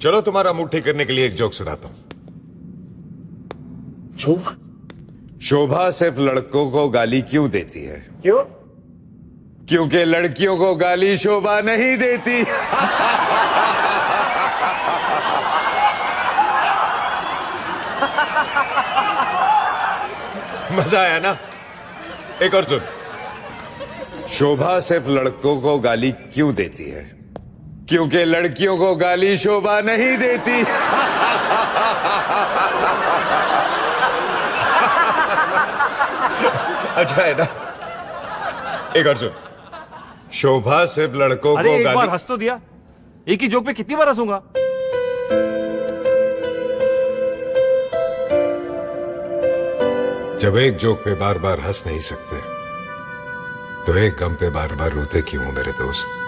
चलो तुम्हारा मूड ठीक करने के लिए एक जोक सुनाता हूं। शोभा सिर्फ लड़कों को गाली क्यों देती है? क्यों? क्योंकि लड़कियों को गाली शोभा नहीं देती। मजा आया ना? एक और सुन। शोभा सिर्फ लड़कों को गाली क्यों देती है? क्योंकि लड़कियों को गाली शोभा नहीं देती। अच्छा है ना? एक और सुन। शोभा सिर्फ लड़कों अरे को एक गाली। बार हंस तो दिया। एक ही जोक पे कितनी बार हंसूंगा? जब एक जोक पे बार बार हंस नहीं सकते तो एक गम पे बार बार रोते क्यों हो मेरे दोस्त?